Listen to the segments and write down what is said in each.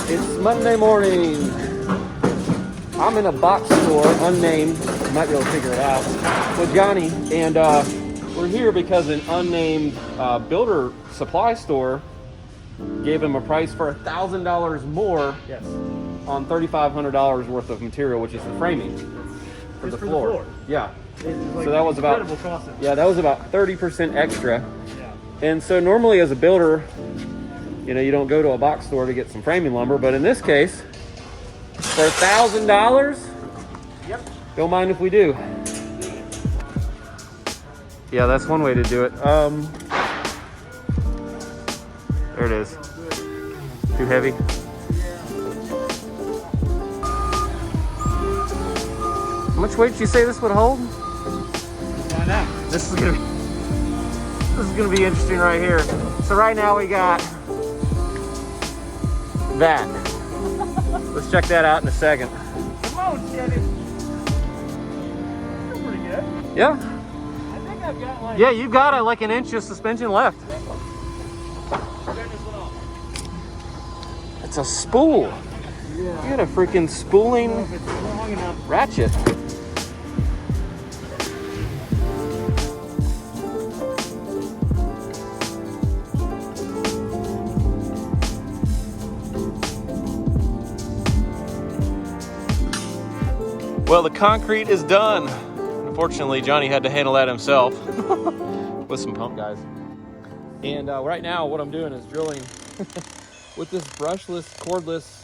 It's Monday morning. I'm in a box store, unnamed, you might be able to figure it out, with Johnny, and we're here because an unnamed builder supply store gave him a price for $1,000 more on $3,500 worth of material, which is the framing for the floor. Yeah. Like so that was about that was about 30% extra. Yeah. And so normally as a builder, you know, you don't go to a box store to get some framing lumber, but in this case, for $1,000, don't mind if we do. Yeah, that's one way to do it. There it is. Too heavy. How much weight did you say this would hold? Find out. This is gonna be interesting right here. So right now we got that. Let's check that out in a second. Come on, Chevy. You're pretty good. Yeah. I think I've got like... Yeah, you got like an inch of suspension left. It's a spool. Yeah. You got a freaking spooling ratchet. Well, the concrete is done. Unfortunately, Johnny had to handle that himself with some pump guys. And right now, what I'm doing is drilling with this brushless, cordless,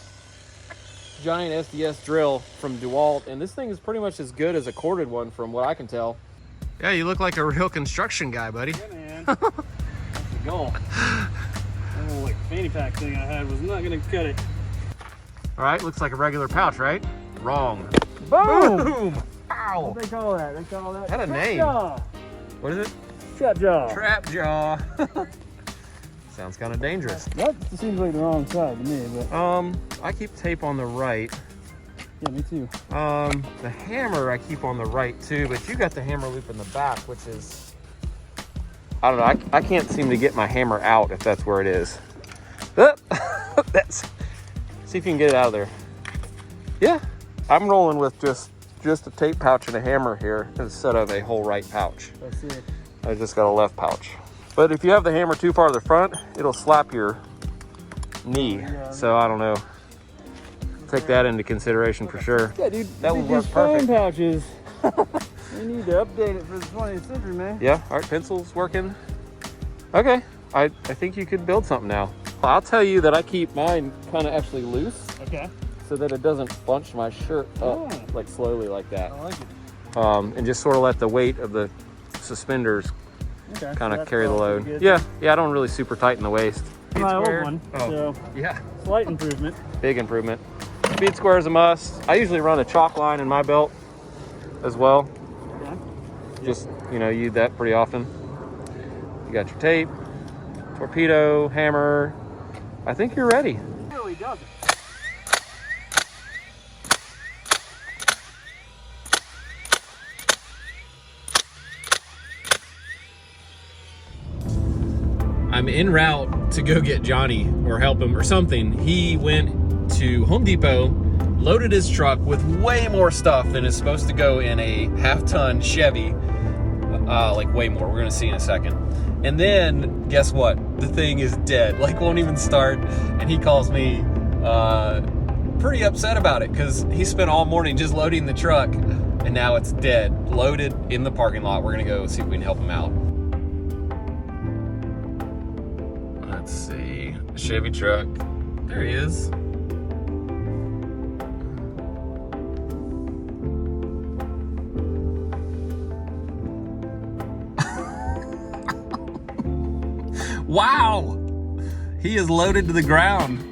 giant SDS drill from DeWalt. And this thing is pretty much as good as a corded one from what I can tell. Yeah, you look like a real construction guy, buddy. Yeah, man. That's the goal. That little like fanny pack thing I had was not going to cut it. All right, looks like a regular pouch, right? Wrong. Boom! Boom! Ow! What do they call that? They call that... Had a name. Jaw. What is it? Trap jaw. Trap jaw. Sounds kind of dangerous. That seems like the wrong side to me, but... I keep tape on the right. Yeah, me too. The hammer I keep on the right too, but you got the hammer loop in the back, which is... I don't know, I can't seem to get my hammer out if that's where it is. That's... See if you can get it out of there. Yeah. I'm rolling with just a tape pouch and a hammer here instead of a whole right pouch. I see. I just got a left pouch. But if you have the hammer too far to the front, it'll slap your knee. Yeah. So I don't know. Take that into consideration for sure. Yeah, dude. That would work perfect. Pouches. We need to update it for the 20th century, man. Yeah. All right. Pencil's working. Okay. I think you could build something now. I'll tell you that I keep mine kind of actually loose. Okay. So that it doesn't bunch my shirt up like slowly like that. I like it. And just sort of let the weight of the suspenders kind of carry the load. Yeah, I don't really super tighten the waist. My old one, so yeah. Slight improvement. Big improvement. Speed square is a must. I usually run a chalk line in my belt as well. Okay. Just, you know, use that pretty often. You got your tape, torpedo, hammer. I think you're ready. It really doesn't. I'm en route to go get Johnny or help him or something. He went to Home Depot, loaded his truck with way more stuff than is supposed to go in a half-ton Chevy. Like way more, we're gonna see in a second. And then, guess what? The thing is dead, like won't even start. And he calls me pretty upset about it because he spent all morning just loading the truck and now it's dead, loaded in the parking lot. We're gonna go see if we can help him out. Let's see, Chevy truck. There he is. Wow! He is loaded to the ground.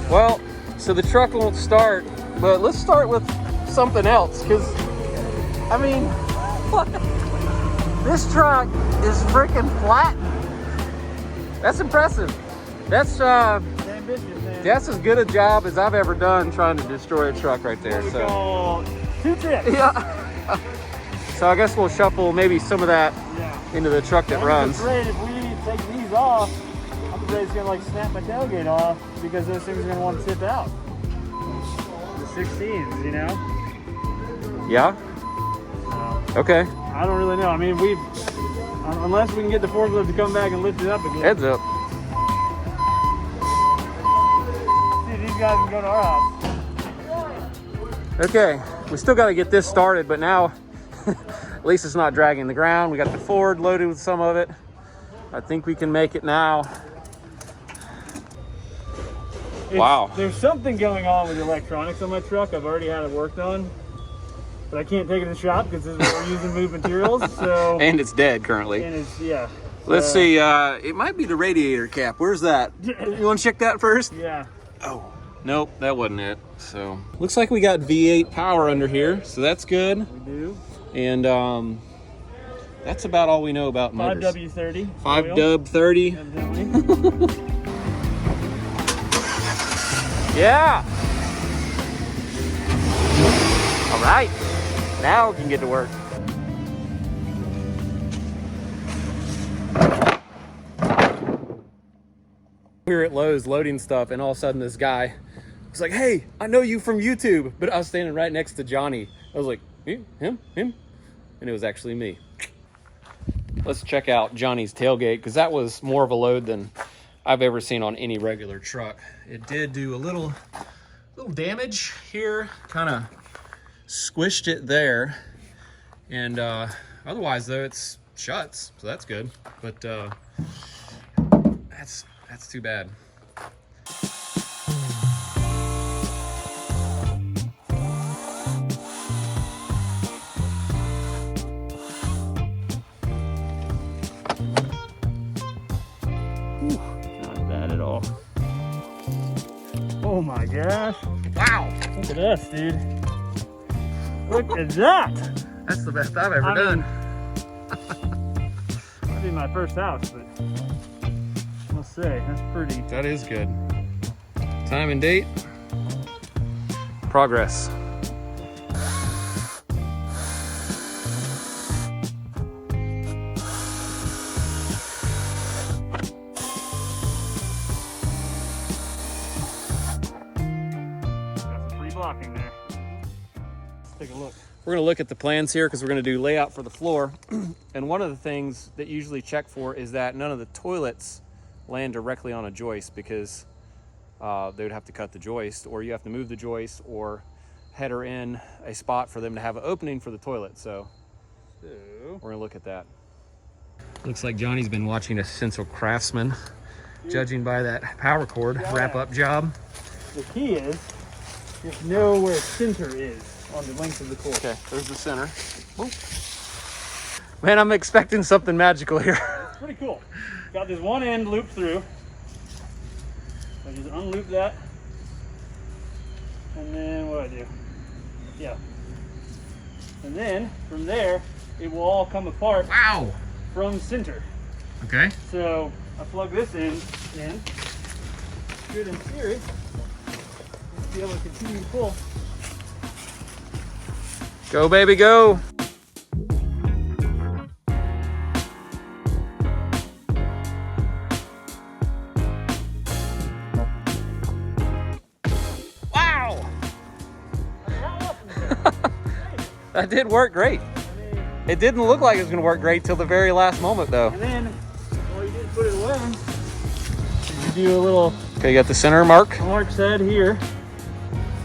Well, so the truck won't start, but let's start with something else, because, I mean, this truck is freaking flat. That's impressive. That's ambitious, man. That's as good a job as I've ever done trying to destroy a truck right there. So 2 tips. Yeah. So I guess we'll shuffle maybe some of that into the truck that runs. I'm afraid if we take these off, I'm everybody's gonna like snap my tailgate off because those things are gonna want to tip out. The 16s, you know? Yeah? Okay. I don't really know. I mean, unless we can get the forklift to come back and lift it up again. Heads up. See if these guys can go to our house. Okay, we still got to get this started, but now at least it's not dragging the ground. We got the Ford loaded with some of it. I think we can make it now. Wow. There's something going on with the electronics on my truck. I've already had it worked on, but I can't take it to the shop because this is where we're using moved materials. So And it's dead currently. and it's yeah. Let's see, it might be the radiator cap. Where's that? You want to check that first? Yeah. Oh, nope, that wasn't it. So, looks like we got V8 power under here, so that's good. We do. And that's about all we know about motors. 5W30. 5W30. Evidently. Yeah. All right, now we can get to work. We were at Lowe's loading stuff, and all of a sudden this guy was like, "Hey, I know you from YouTube," but I was standing right next to Johnny. I was like, him, and it was actually me. Let's check out Johnny's tailgate, because that was more of a load than I've ever seen on any regular truck. It did do a little damage here, kind of squished it there, and otherwise though it's shuts, so that's good. But that's too bad. Not bad at all. Oh my gosh. Wow. Look at us, dude. Look at that. That's the best I've ever done. Might be my first house, but I'll say, that's pretty. That is good. Time and date. Progress. Got some free blocking there. Let's take a look. We're going to look at the plans here because we're going to do layout for the floor. And one of the things that you usually check for is that none of the toilets land directly on a joist, because they would have to cut the joist, or you have to move the joist or header in a spot for them to have an opening for the toilet. So we're going to look at that. Looks like Johnny's been watching Essential Craftsman, judging by that power cord wrap-up job. The key is just know where center is on the length of the cord. Okay, there's the center. Oop. Man, I'm expecting something magical here. It's pretty cool. Got this one end looped through. I just unloop that. And then what do I do? Yeah. And then from there, it will all come apart. Wow. From center. Okay. So I plug this in. Should in theory be able to continue to pull. Go, baby, go. Wow. That did work great. It didn't look like it was going to work great till the very last moment, though. And then all you did is put it away. You do a little. Okay, you got the center mark. Mark's head here.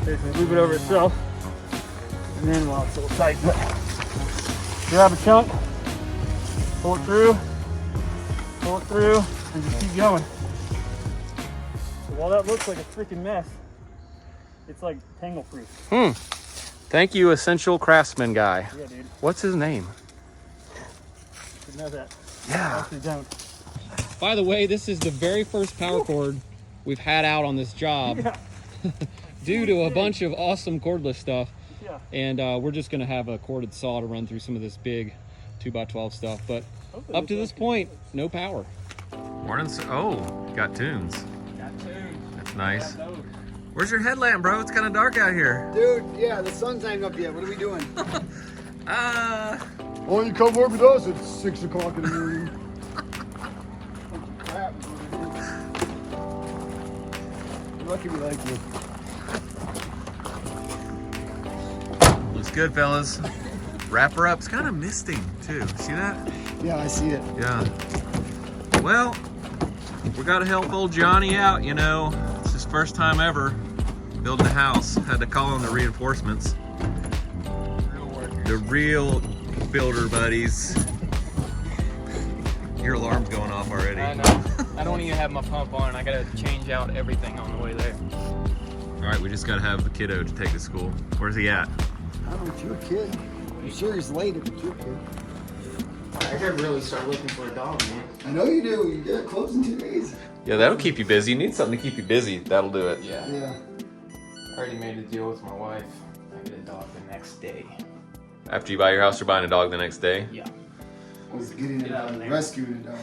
Basically loop it over itself. And then while it's a little tight, grab a chunk, pull it through, and just keep going. So while that looks like a freaking mess, it's like tangle proof. Thank you, Essential Craftsman guy. Yeah, dude. What's his name? Didn't know that. Yeah. I actually don't. By the way, this is the very first power cord we've had out on this job. Yeah. Due to a bunch of awesome cordless stuff. Yeah. And we're just going to have a corded saw to run through some of this big 2x12 stuff. But Hopefully up to this point, no power. Morning. Oh, got tunes. Got two. That's nice. Where's your headlamp, bro? It's kind of dark out here. Dude, yeah, the sun's not up yet. What are we doing? Uh, Why don't you come work with us at 6 o'clock in the morning? Lucky we like you. Looks good, fellas. Wrap her up. It's kind of misting too. See that? Yeah, I see it. Yeah. Well, we got to help old Johnny out, you know. It's his first time ever building a house. Had to call on the reinforcements. Real worker. The real builder buddies. Your alarm's going off already. I know. I don't even have my pump on. I gotta change out everything on the way there. All right, we just got to have the kiddo to take to school. Where's he at? I don't know, but you're a kid. I'm sure he's late if you're a kid. I gotta really start looking for a dog, man. I know you do. You get it closed in 2 days. Yeah, that'll keep you busy. You need something to keep you busy. That'll do it. Yeah. Yeah. I already made a deal with my wife. I get a dog the next day. After you buy your house, you're buying a dog the next day. Yeah. I was getting a Get out dog, of there. rescuing a dog.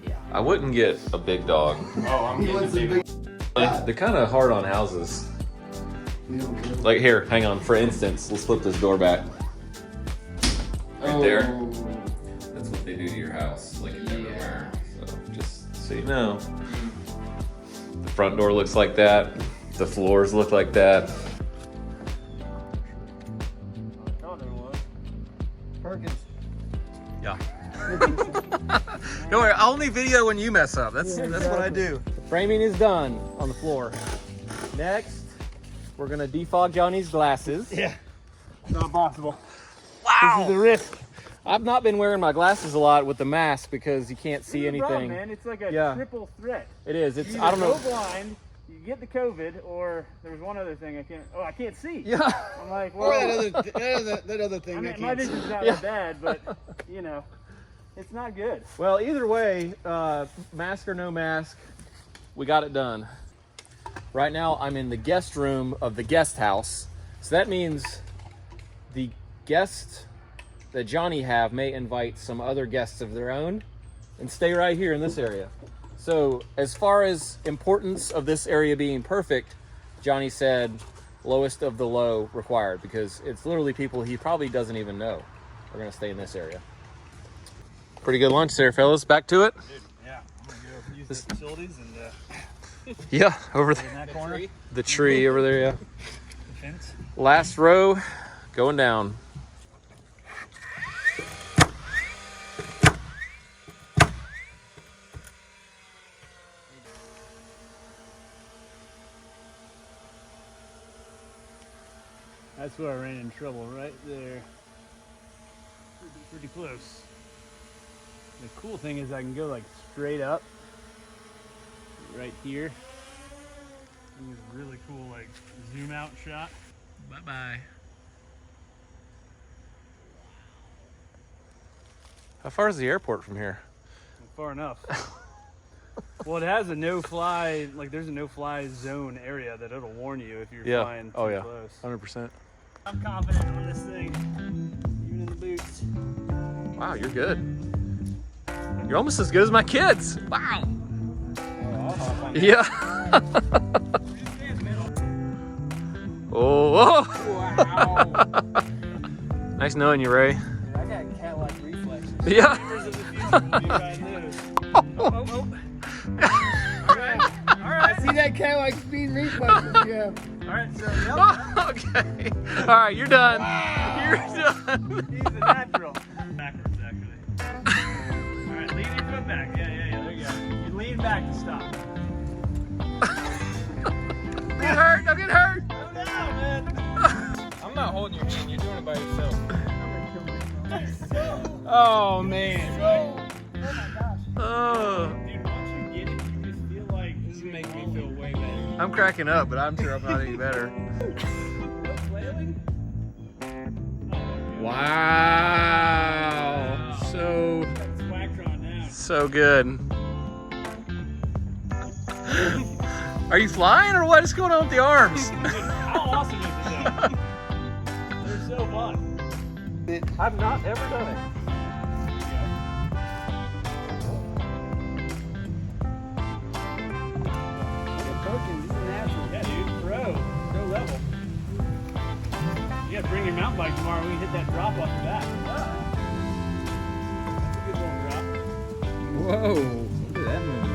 Yeah. I wouldn't get a big dog. Oh, I'm He getting a wants a big big. one. They're kind of hard on houses. You don't care. Like here, hang on. For instance, let's flip this door back. Right there. Oh. That's what they do to your house, like it's Yeah. everywhere. So just so you know, the front door looks like that. The floors look like that. Perkins. Yeah. Don't worry, I'll only video when you mess up. That's what I do. The framing is done on the floor. Next, we're gonna defog Johnny's glasses. Yeah. Not possible. This is the risk. I've not been wearing my glasses a lot with the mask because you can't see anything. Problem, man. It's like a Yeah. triple threat. It is. It's. You I don't either know. go blind, you get the COVID, or there was one other thing I can't. Oh, I can't see. Yeah. I'm like, Or well, that other thing. I mean, I my can't see. vision's not Yeah. that bad, but you know, it's not good. Well, either way, mask or no mask, we got it done. Right now, I'm in the guest room of the guest house. So that means the guest that Johnny have may invite some other guests of their own and stay right here in this area. So as far as importance of this area being perfect, Johnny said lowest of the low required because it's literally people he probably doesn't even know are gonna stay in this area. Pretty good lunch there, fellas. Back to it. Dude, yeah, I'm gonna go use the facilities and Yeah, over there. in that corner, The tree over there, yeah. the fence. Last row, going down. That's where I ran in trouble, right there. Pretty close. The cool thing is I can go like straight up, right here. And there's a really cool like zoom out shot. Bye-bye. How far is the airport from here? Far enough. Well, it has a no-fly, like there's a no-fly zone area that it'll warn you if you're flying too Oh, yeah. close. 100%. I'm confident on this thing, even in the boots. Wow, you're good. You're almost as good as my kids. Wow. Yeah. Oh. Wow. Nice knowing you, Ray. I got cat-like reflexes. Yeah. Fingers of the future, dude, I knew. Oh. All right. I see that cat like speed reflexes. Yeah. All right, so, yep. Okay. All right, you're done. You're done. He's a natural. Backwards, actually. All right, lean your foot back. Yeah, there you go. You lean back to stop. Get hurt. Don't get hurt. Oh, no, man. I'm not holding your hand. You're doing it by yourself. So, Oh, man. oh my gosh. Oh. Dude, once you get it, you just feel like this is making me feel way better. I'm cracking up, but I'm sure I'm not any better. No flailing? Wow. So That's Quacktron now. So good. Are you flying or what is going on with the arms? Dude, how awesome is this thing? They're so fun. I've not ever done it. Perkins, he's a natural. Yeah, dude, pro level. Yeah, bring your mountain bike tomorrow. We can hit that drop off the back. That's a good little drop. Whoa. Look at that move.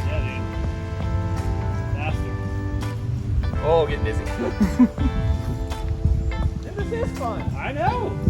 Yeah, dude. get dizzy. This is fun. I know.